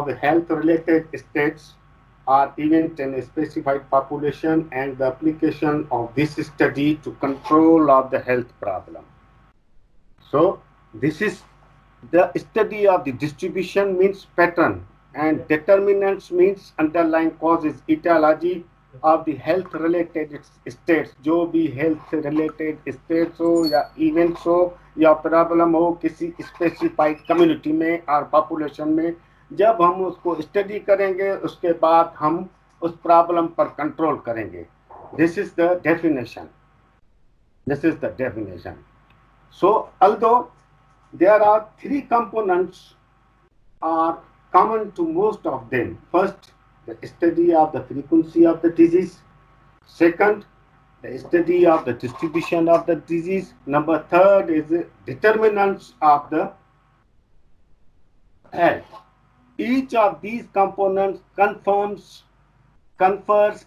of the health-related states or event in a specified population and the application of this study to control of the health problem. So this is the study of the distribution means pattern and determinants means underlying causes etiology of the health related states जो भी health related states हो या events हो या problem हो किसी specified community में और population में जब हम उसको study करेंगे उसके बाद हम उस problem पर control करेंगे. This is the definition. This is the definition. So, although there are three components are common to most of them. First, the study of the frequency of the disease. Second, the study of the distribution of the disease. Number third is the determinants of the health. Each of these components confers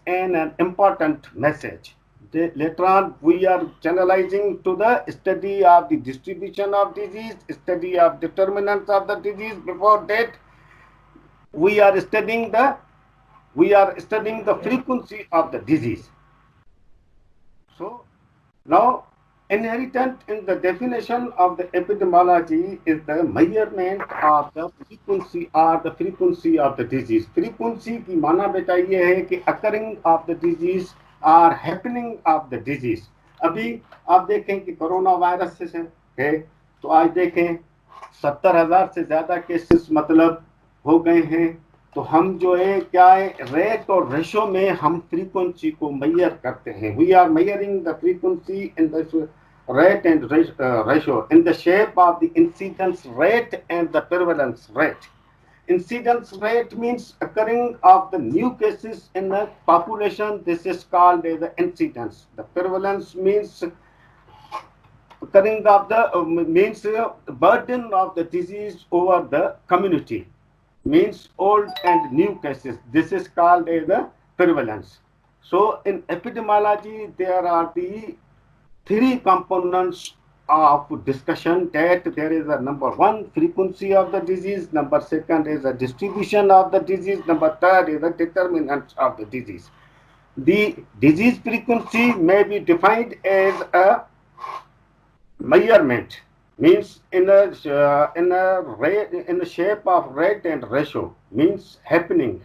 an important message. Later on, we are generalizing to the study of the distribution of disease, study of determinants of the disease. Before that, we are studying the frequency of the disease. So now, inherent in the definition of the epidemiology is the measurement of the frequency or the frequency of the disease. Frequency की माना बेटा ये है कि occurring of the disease or happening of the disease. अभी आप देखें कि कोरोना वायरस से है तो आज देखें 70,000 से ज्यादा केसेस मतलब हो गए हैं. तो हम जो है क्या है रेट और रेशो में हम फ्रीक्वेंसी को मेजर करते हैं. We are measuring the frequency in the rate and ratio in the shape of the incidence rate and the prevalence rate. Incidence rate means occurring of the new cases in the population. This is called as the incidence. The prevalence means occurring of the means burden of the disease over the community. Means old and new cases. This is called as the prevalence. So in epidemiology, there are the three components of discussion. That there is a number one, frequency of the disease. Number second is the distribution of the disease. Number third is the determinants of the disease. The disease frequency may be defined as a measurement means in the shape of rate and ratio means happening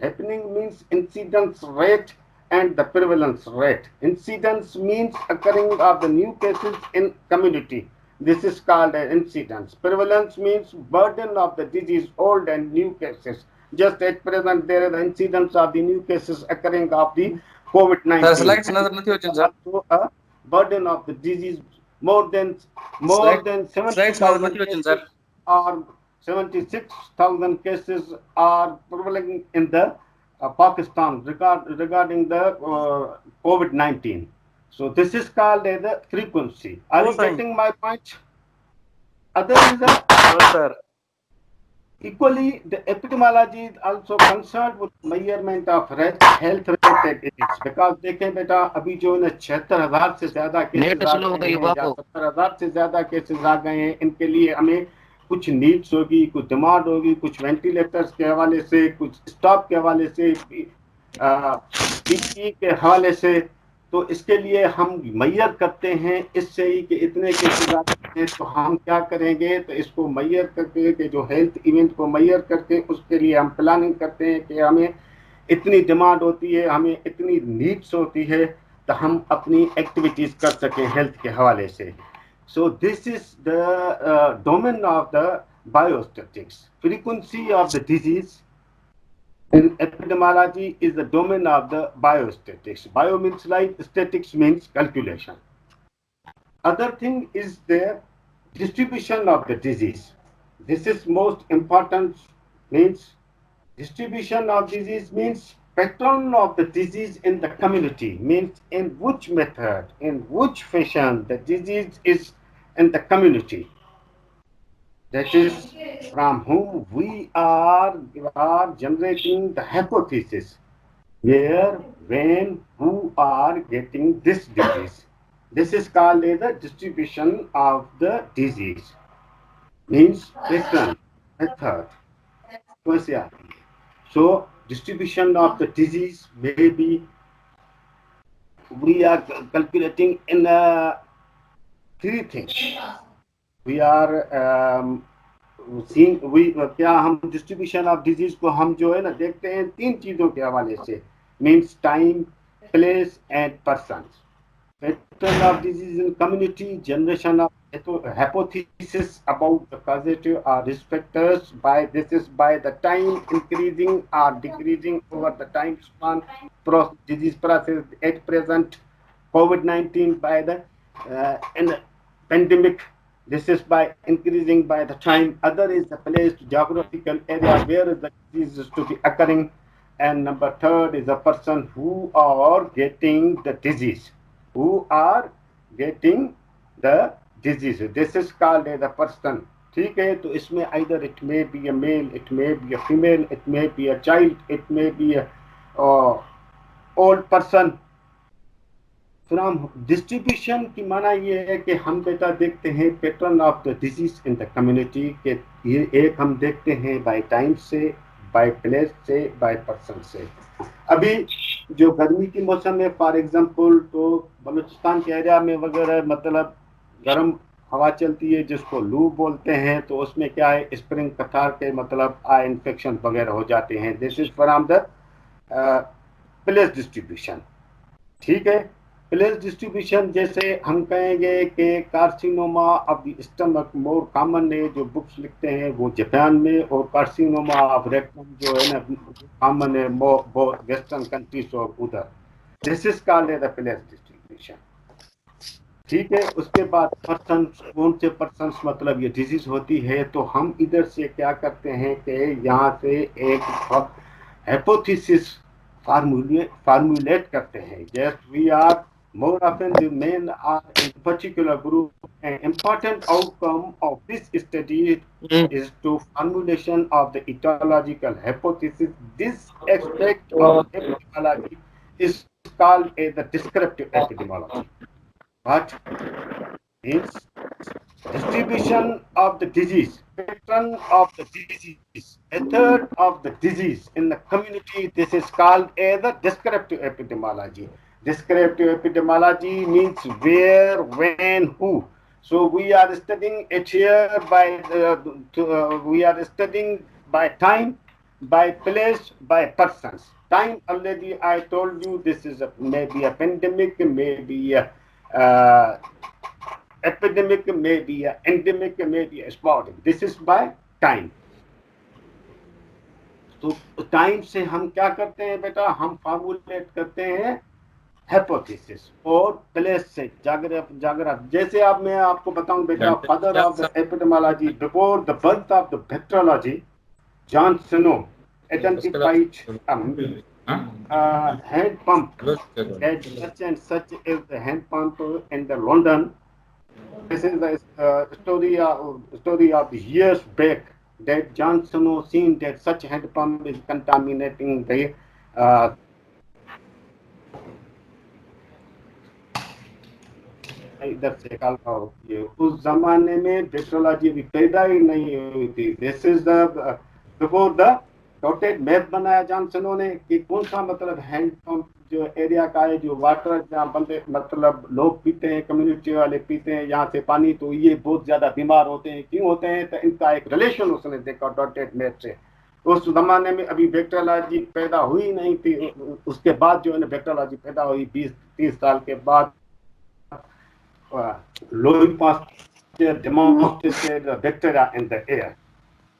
means incidence rate and the prevalence rate. Incidence means occurring of the new cases in community. This is called an incidence. Prevalence means burden of the disease, old and new cases. Just at present there is the incidence of the new cases occurring of the COVID-19. Slides नजर नहीं होती sir. Also a burden of the disease more than Slides नजर 70,000 नहीं होती cases sir. or 76,000 cases are prevalent in the Pakistan regarding the COVID-19. So this is called as the frequency. Are you getting my point? Other is the sir. equally, the epidemiology is also concerned with measurement of health related issues because देखें बेटा अभी जो है 76,000 से ज्यादा cases आ गए हैं या 70,000 से ज्यादा केसेस आ गए हैं. इनके लिए हमें कुछ नीड्स होगी, कुछ डिमांड होगी, कुछ वेंटिलेटर्स के हवाले से, कुछ स्टॉक के हवाले से, पीपीई के हवाले से. तो इसके लिए हम मैयर करते हैं इससे ही कि इतने केसेस आते हैं तो हम क्या करेंगे. तो इसको मैयर करके कि जो हेल्थ इवेंट को मैयर करके उसके लिए हम प्लानिंग करते हैं कि हमें इतनी डिमांड होती है, हमें इतनी नीड्स होती है तो हम अपनी एक्टिविटीज कर सकें हेल्थ के हवाले से. So this is the domain of the biostatics. Frequency of the disease in epidemiology is the domain of the biostatistics. Bio means life, statistics means calculation. Other thing is the distribution of the disease. This is most important. Means distribution of disease means pattern of the disease in the community. Means in which method, in which fashion the disease is in the community. That is from whom we are generating the hypothesis where, when, who are getting this disease. This is called as the distribution of the disease. Means pattern, method. कैसे आती है? So distribution of the disease may be, we are calculating in three things. We are seeing, we क्या हम distribution of disease को हम जो है ना देखते हैं तीन चीजों के हवाले से, means time, place and persons. Pattern of disease in community, generation of hypothesis about the causative or risk factors by this is by the time increasing or decreasing over the time span, disease process at present, COVID-19 by the pandemic. This is by increasing by the time. Other is the place, geographical area where the disease is to be occurring. And number third is the person who are getting the disease. Who are getting the disease. This is called as a person. ठीक है, तो इसमें either it may be a male, it may be a female, it may be a child, it may be a old person. From distribution की माना ये है कि हम बेटा देखते हैं pattern of the disease in the community के, ये एक हम देखते हैं बाय टाइम से, बाय प्लेस से, बाय पर्सन से. अभी जो गर्मी की मौसम है फॉर एग्जांपल, तो बलूचिस्तान के एरिया में वगैरह मतलब गर्म हवा चलती है जिसको लू बोलते हैं, तो उसमें क्या है स्प्रिंग कतार के मतलब आई इन्फेक्शन वगैरह हो जाते हैं. This is from the place distribution. ठीक है, प्लेस डिस्ट्रीब्यूशन जैसे हम कहेंगे कि carcinoma of the stomach more common है, जो बुक्स लिखते हैं वो जापान में, और कार्सिनोमा ऑफ रेक्टम जो है ना कॉमन है मोर वेस्टर्न कंट्रीज और उधर. This is called the place distribution. ठीक है, उसके बाद पर्सन, कौन से पर्सन मतलब ये डिजीज होती है, तो हम इधर से क्या करते हैं कि यहाँ से एक हाइपोथेसिस फार्मुलेट करते हैं. Just we are more often the men are in particular group. An important outcome of this study is to formulation of the etiological hypothesis. This aspect of epidemiology is called the descriptive epidemiology. What means distribution of the disease, pattern of the disease, method of the disease in the community. This is called the descriptive epidemiology. Descriptive epidemiology means where, when, who. So we are studying it here by we are studying by time, by place, by persons. Time already I told you, this is maybe a pandemic, maybe a epidemic, maybe a endemic, maybe a spotting. This is by time. तो time से हम क्या करते हैं बेटा, हम formulate करते हैं हाइपोथेसिस. और प्लेस से जागृत जैसे आप, मैं आपको बताऊं बेटा, father of the epidemiology before the birth of the bacteriology, Jon Snow identified hand pump at such and such as the hand pump in the London. This is the story of the years back that John Snow seen that such hand pump is contaminating the इधर से निकाल पाओ. ये उस जमाने में bacteriology भी पैदा ही नहीं हुई थी. This is the before the dotted map बनाया जॉनसनो ने कि कौन सा मतलब हैंड पंप जो एरिया का है, जो वाटर जहाँ बंदे मतलब लोग पीते हैं, कम्युनिटी वाले पीते हैं यहाँ से पानी, तो ये बहुत ज्यादा बीमार होते हैं. क्यों होते हैं, तो इनका एक रिलेशन उसने देखा डॉटेड मैप से. उस जमाने में अभी बैक्टीरियोलॉजी पैदा हुई नहीं थी. उसके बाद जो है ना बैक्टीरियोलॉजी पैदा हुई 20-30 साल के बाद. Louis Pasteur demonstrated the bacteria in the air.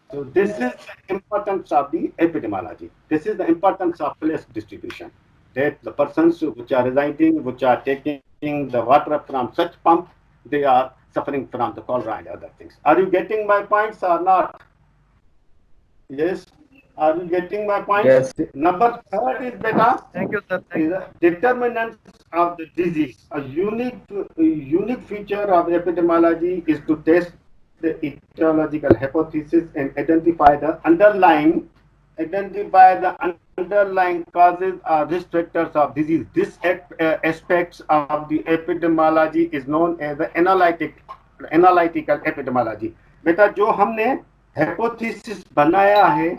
So this is the importance of the epidemiology. This is the importance of place distribution. That the persons which are residing, which are taking the water from such pump, they are suffering from the cholera and other things. Are you getting my points or not? Yes. Are you getting my point? Yes. Number third is beta. Thank you, sir. Is the determinants of the disease. A unique feature of epidemiology is to test the etiological hypothesis and identify the underlying causes or risk factors of disease. This aspects of the epidemiology is known as the analytical epidemiology. बेटा जो हमने hypothesis बनाया है,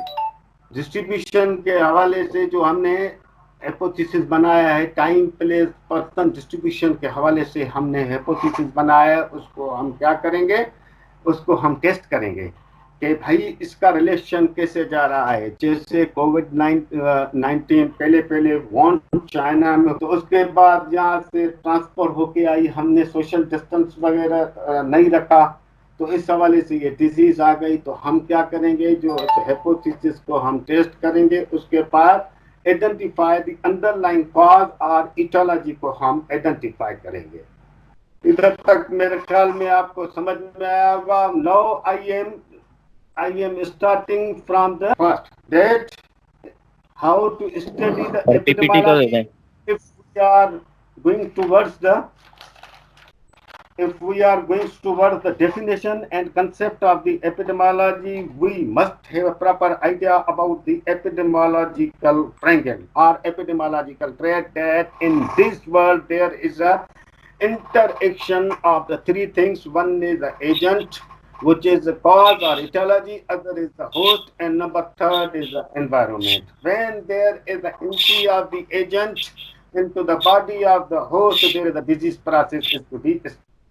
distribution के हवाले से जो हमने हाइपोथेसिस बनाया है, टाइम प्लेस पर्सन डिस्ट्रीब्यूशन के हवाले से हमने हाइपोथेसिस बनाया है, उसको हम क्या करेंगे, उसको हम टेस्ट करेंगे कि भाई इसका रिलेशन कैसे जा रहा है। जैसे कोविड 19 पहले पहले वॉन चाइना में, तो उसके बाद यहाँ से ट्रांसफर होके आई, हमने सोशल डिस्टेंस वगैरह नहीं रखा, तो इस हवाले से ये डिजीज आ गई। तो हम क्या करेंगे, जो हाइपोथेसिस को हम टेस्ट करेंगे, उसके बाद आइडेंटिफाई द अंडरलाइन कॉज और इटियोलॉजी को हम आइडेंटिफाई करेंगे। इधर तक मेरे ख्याल में आपको समझ में आया होगा। Now I am starting from the first date, how to study the और पीपीटी को दे एपिडेमोलॉजी दें। if we are going towards the if we are going towards the definition and concept of the epidemiology, we must have a proper idea about the epidemiological triangle or epidemiological thread, that in this world there is a interaction of the three things. One is the agent, which is the cause or etiology, other is the host, and number third is the environment. When there is the entry of the agent into the body of the host, there is a disease process is to be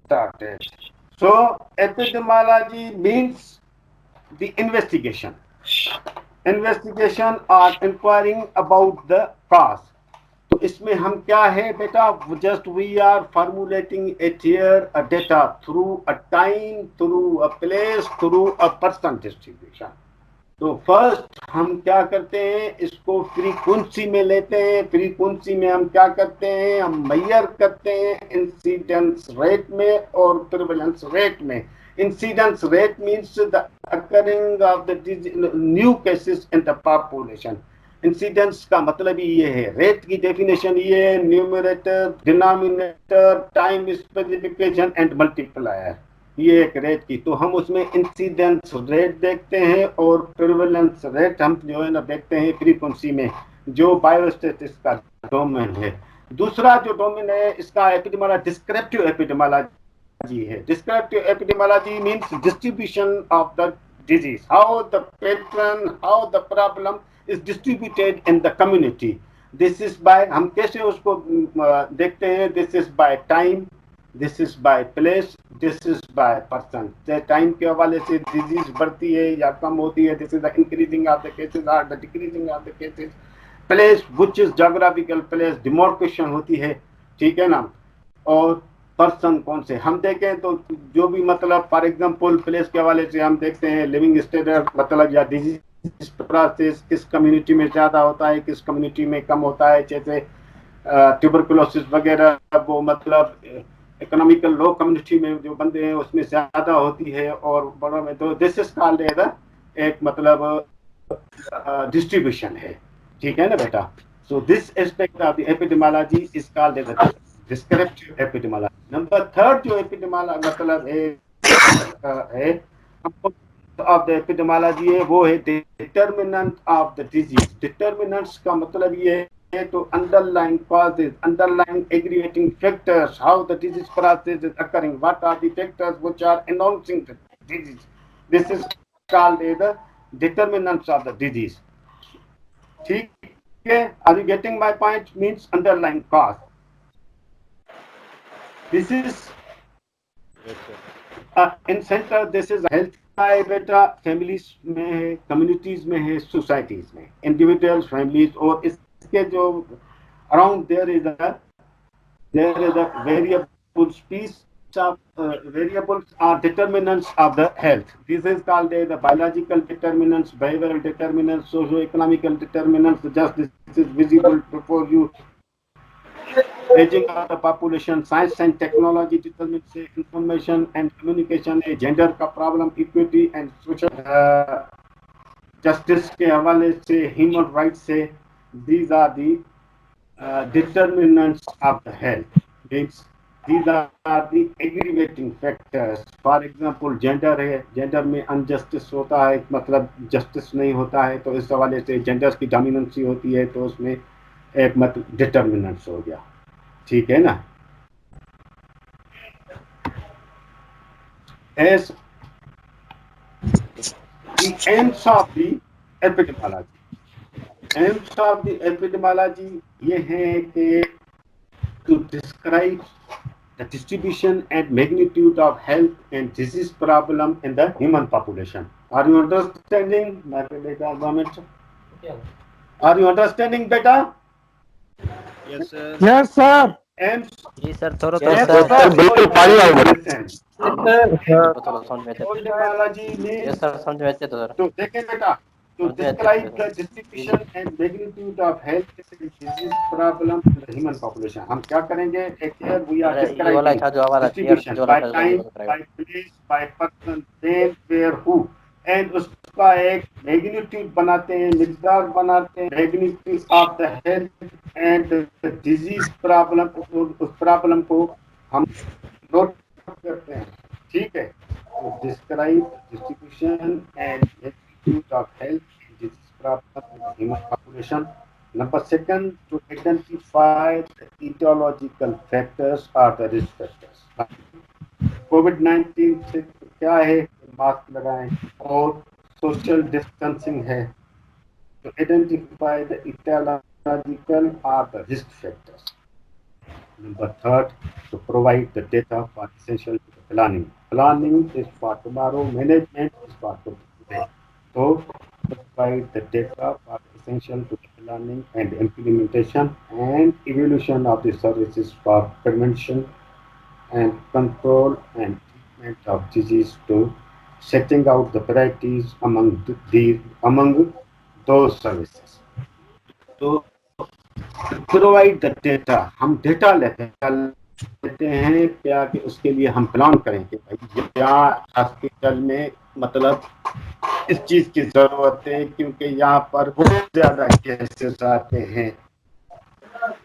started. So epidemiology means the investigation or inquiring about the cause. तो इसमें हम क्या है बेटा, just we are formulating a theory a data through a time, through a place, through a person distribution. तो first हम क्या करते हैं, इसको फ्रीक्वेंसी में लेते हैं। फ्रीक्वेंसी में हम क्या करते हैं, हम मेजर करते हैं इंसिडेंस रेट में और प्रिवेलेंस रेट में। Incidence rate means the occurring of the new cases in the population. Incidence का मतलब ही ये है, रेट की डेफिनेशन ये है, numerator, denominator, time specification and multiplier, ये एक रेट की। तो हम उसमें इंसिडेंस रेट देखते हैं और प्रिवेलेंस रेट हम जो है ना देखते हैं फ्रीक्वेंसी में, जो बायोस्टैटिस्टिक्स का डोमेन है। दूसरा जो डोमेन है इसका एपिडेमियोलॉजी, डिस्क्रिप्टिव एपिडेमियोलॉजी है। Descriptive epidemiology means distribution of the disease, how the pattern, how the problem is distributed in the community. This is by, हम कैसे उसको देखते हैं, this is by time, this is by place, this is by person. Time के हवाले से disease बढ़ती है या कम होती है, this is the increasing of the cases और the decreasing of the cases. Place which is geographical place, demarcation होती है, ठीक है ना। और पर्सन कौन से हम देखें तो जो भी मतलब फॉर एग्जांपल प्लेस के हवाले से हम देखते हैं लिविंग स्टैंडर्ड मतलब या डिजीज प्रोसेस किस कम्युनिटी में ज़्यादा होता है, किस कम्युनिटी में कम होता है। जैसे ट्यूबरकुलोसिस वगैरह, वो मतलब इकोनॉमिकल लो कम्युनिटी में जो बंदे हैं उसमें ज़्यादा होती है और बड़ों में। तो दिस इज कॉल्ड एक मतलब डिस्ट्रीब्यूशन है, ठीक है ना बेटा। So this aspect of the epidemiology is called as descriptive epidemiology. Number third जो एपिडेमियोलॉजी मतलब है ऑफ द एपिडेमियोलॉजी है, वो है determinant of the disease. Determinants का मतलब ये है तो underlying causes, underlying aggravating factors, how the disease process is occurring, what are the factors which are announcing the disease. This is called as the determinants of the disease. ठीक है, are you getting my point? Means underlying cause. This is in center, this is health का बेटा, families में है, communities में है, societies में, individuals, families, और इसके जो around there is a variable piece of variables are determinants of the health. This is called the biological determinants, behavioral determinants, socio-economical determinants. Just this is visible before you. Aging of the population, science and technology determines information and communication, gender का problem, equity and social justice के हवाले से, human rights से, these are the determinants of the health. These are the aggravating factors. For example, gender है, gender में unjustice होता है, मतलब justice नहीं होता है, तो इस हवाले से genders की dominancy होती है, तो उसमें एक मतलब determinants हो गया, ठीक है ना। As the ends of the epidemiology, Aims of the epidemiology ये है कि to describe the distribution and magnitude of health and disease problem in the human population. Are you understanding, my beta government? Are you understanding, beta? Yes, sir. Yes, sir. Aims. Ji sir, थोड़ा Yes, थोड़ा Yes, sir. समझ sir. में Listen. थोड़ा थोड़ा समझ में आते। Epidemiology means yes sir, समझ में आते तो सर to देखें बेटा to समझ में आते describe the तो जी distribution and magnitude of health and disease problem in the human population. हम क्या करेंगे? Here we are अरे ये वाला describing था जो हमारा क्लियर distribution जो वाला by था time, by place, by person, when, where, who, and उसका एक magnitude बनाते हैं, मिकदार बनाते हैं, magnitude of the health and the disease problem, उस problem को हम नोट करते हैं, ठीक है? To describe the distribution and magnitude of health and disease problem in the human population. Number second, to identify the etiological factors or the risk factors. कोविड-19 से क्या है? मास्क लगाएं और सोशल डिस्टेंसिंग है. To identify the etiological or the risk factors. Number third, to provide the data for essential to the planning. Planning is for tomorrow, management is for today. So, provide the data for essential to the planning and implementation and evolution of the services for prevention and control and treatment of disease to setting out the priorities among those services. So, provide the data, हम data लेते हैं क्या कि उसके लिए हम plan करें कि भाई यहाँ हॉस्पिटल में मतलब इस चीज की जरूरत है क्योंकि यहाँ पर बहुत ज्यादा केसेस आते हैं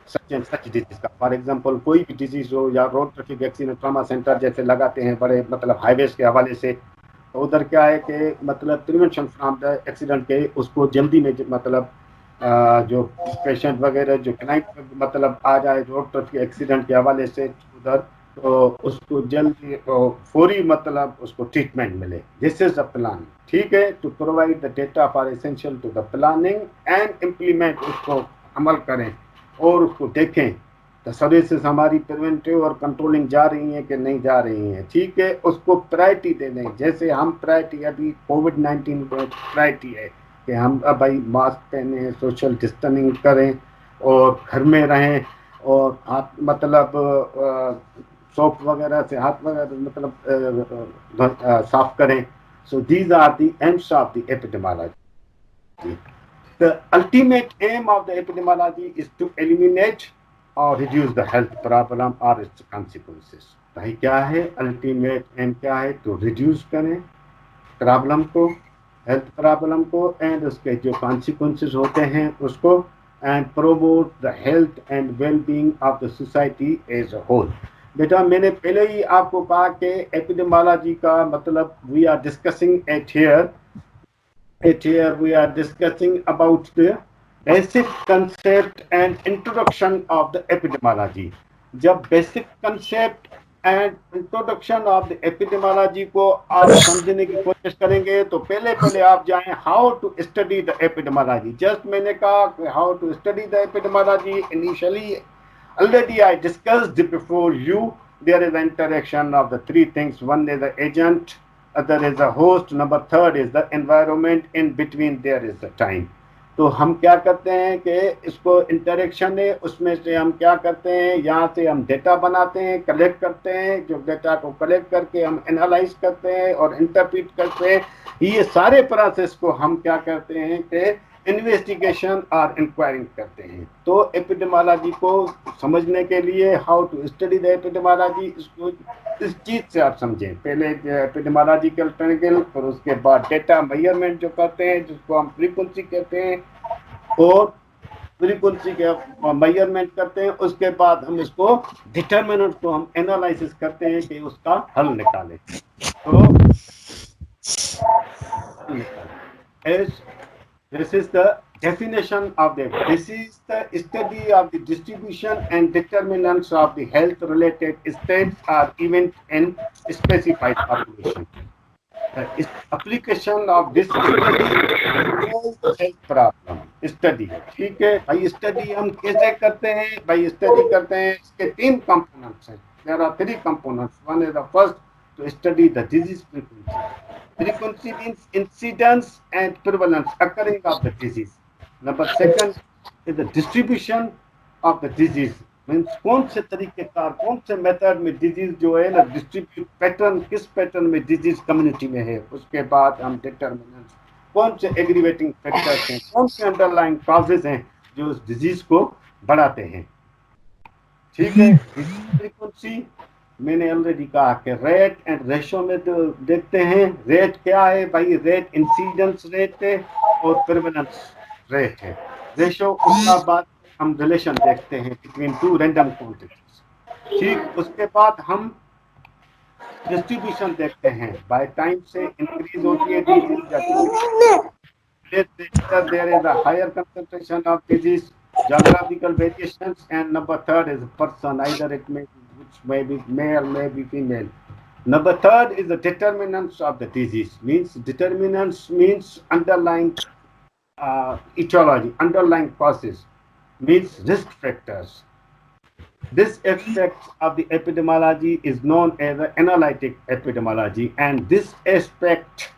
सच एंड सच डिजीज का. फॉर एग्जांपल कोई भी डिजीज हो या road traffic accident trauma centre जैसे लगाते हैं बड़े मतलब हाईवेज के हवाले से, तो उधर क्या है कि मतलब प्रिवेंशन फ्रॉम द एक्सीडेंट के उसको जल्दी में मतलब जो पेशेंट वगैरह जो क्लाइंट मतलब आ जाए रोड ट्रैफिक एक्सीडेंट के हवाले से उधर, तो उसको जल्दी फौरी मतलब उसको ट्रीटमेंट मिले. दिस इज द प्लान, ठीक है. To provide the data for essential to the planning and implement, उसको अमल करें और उसको देखें तो सर्विसेज हमारी प्रिवेंटिव और कंट्रोलिंग जा रही हैं कि नहीं जा रही हैं, ठीक है. उसको प्रायोरिटी दे दें. जैसे हम प्रायोरिटी अभी कोविड-19 प्रायोरिटी है कि हम अब भाई मास्क पहने, सोशल डिस्टेंसिंग करें और घर में रहें और हाथ मतलब सोप वगैरह से हाथ वगैरह मतलब साफ करें. So these are the aims of the epidemiology. The ultimate aim of the epidemiology is to eliminate or reduce the health problem or its consequences. भाई क्या है अल्टीमेट एम, क्या है? तो रिड्यूस करें प्रॉब्लम को, हेल्थ प्रॉब्लम को and उसके जो कॉन्सिक्वेंसेस होते हैं उसको, and promote the health and well being of the society as a whole. बेटा मैंने पहले ही आपको कहा कि एपिडेमियोलॉजी का मतलब we are discussing here we are discussing about the basic concept and introduction of the epidemiology. जब basic concept and introduction of the epidemiology को आप समझने की कोशिश करेंगे तो पहले आप जाएं how to study the epidemiology. Just मैंने कहा how to study the epidemiology initially already I discussed before you. There is an interaction of the three things. One is the agent, other is a host, number third is the environment, in between there is the time. तो हम क्या करते हैं कि इसको interaction है, उसमें से हम क्या करते हैं, यहाँ से हम डेटा बनाते हैं, कलेक्ट करते हैं, जो डेटा को कलेक्ट करके हम एनालाइज करते हैं और इंटरप्रेट करते हैं. ये सारे प्रोसेस को हम क्या करते हैं कि इन्वेस्टिगेशन और इंक्वायरिंग करते हैं. तो एपिडेमियोलॉजी को समझने के लिए how to study the epidemiology, इसको इस चीज से आप समझें. पहले एपिडेमियोलॉजिकल ट्रायंगल और उसके बाद डेटा मेजरमेंट जो करते हैं जिसको हम फ्रीक्वेंसी कहते हैं, और फ्रीक्वेंसी के मेजरमेंट करते हैं. उसके बाद हम इसको डिटरमिनेंट को हम एनालिसिस करते हैं कि उसका हल निकालें. तो this is the definition of the, this is the study of the distribution and determinants of the health related states or event in specified population. The application of this study to all health problem. Study है, ठीक है भाई। Study हम कैसे करते हैं भाई? Study करते हैं, इसके 3 कंपोनेंट्स हैं। There are 3 components. One is the first to study the disease frequency. Frequency means incidence and prevalence occurring of the disease. Number second is the distribution of the disease, means कौन से तरीकेकार, कौन से method में disease जो है ना distribute, pattern किस pattern में डिजीज कम्युनिटी में है। उसके बाद हम डिटर्मिनेंट्स, कौन से एग्रीवेटिंग फैक्टर्स हैं, कौन से अंडरलाइंग कॉजेज हैं जो उस डिजीज को बढ़ाते हैं, ठीक है। फ्रीक्वेंसी मैंने ऑलरेडी कहा कि रेट एंड रेशो में तो देखते हैं। रेट क्या है भाई? रेट इंसिडेंस रेट है और प्रिवलेंस रेट है। रेशो उसका बाद हम रिलेशन देखते हैं बिटवीन 2 रैंडम क्वांटिटीज, ठीक। उसके बाद हम डिस्ट्रीब्यूशन देखते हैं, बाय टाइम से इंक्रीज होती है डिजीज या decrease, there is a higher concentration of disease, geographical variations, and number third is person, either it may which may be male, may be female. Number third is the determinants of the disease, means determinants means underlying etiology, underlying causes, means risk factors. This aspect of the epidemiology is known as the analytic epidemiology, and this aspect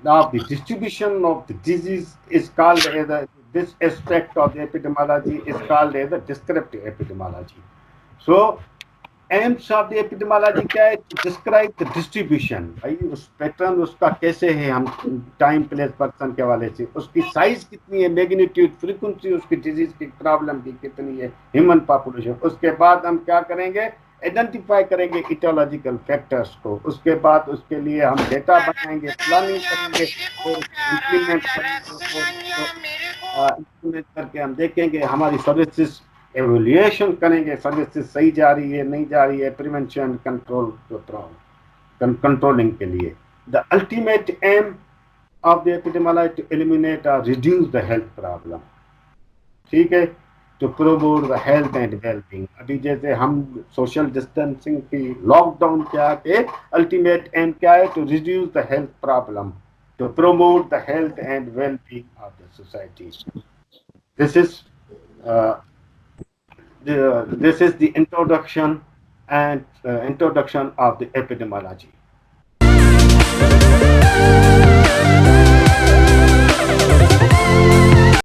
of the distribution of the disease is called as this aspect of the epidemiology is called as the descriptive epidemiology. So AIIMS of the epidemiology क्या है? To describe the distribution, भाई उस pattern उसका कैसे है, हम time place person के हवाले से, उसकी साइज कितनी है, मैग्नीट्यूड, फ्रीक्वेंसी उसकी डिजीज की प्रॉब्लम की कितनी है, ह्यूमन पॉपुलेशन। उसके बाद हम क्या करेंगे? आइडेंटिफाई करेंगे इटियोलॉजिकल फैक्टर्स को। उसके बाद उसके लिए हम डेटा बनाएंगे, प्लानिंग करेंगे और इम्प्लीमेंट करके हम देखेंगे हमारी सर्विसेज, एवोल्यूशन करेंगे, सर्विसेज सही जा रही है नहीं जा रही है, प्रिवेंशन कंट्रोल कंट्रोलिंग के लिए। The ultimate aim of the epidemiology to eliminate और रिड्यूस द हेल्थ प्रॉब्लम, ठीक है, to promote the health and wellbeing. अभी जैसे हम सोशल डिस्टेंसिंग की लॉकडाउन के आके अल्टीमेट एम क्या है? To reduce the health problem, to promote the health and wellbeing of the society. This is this is the introduction and introduction of the epidemiology.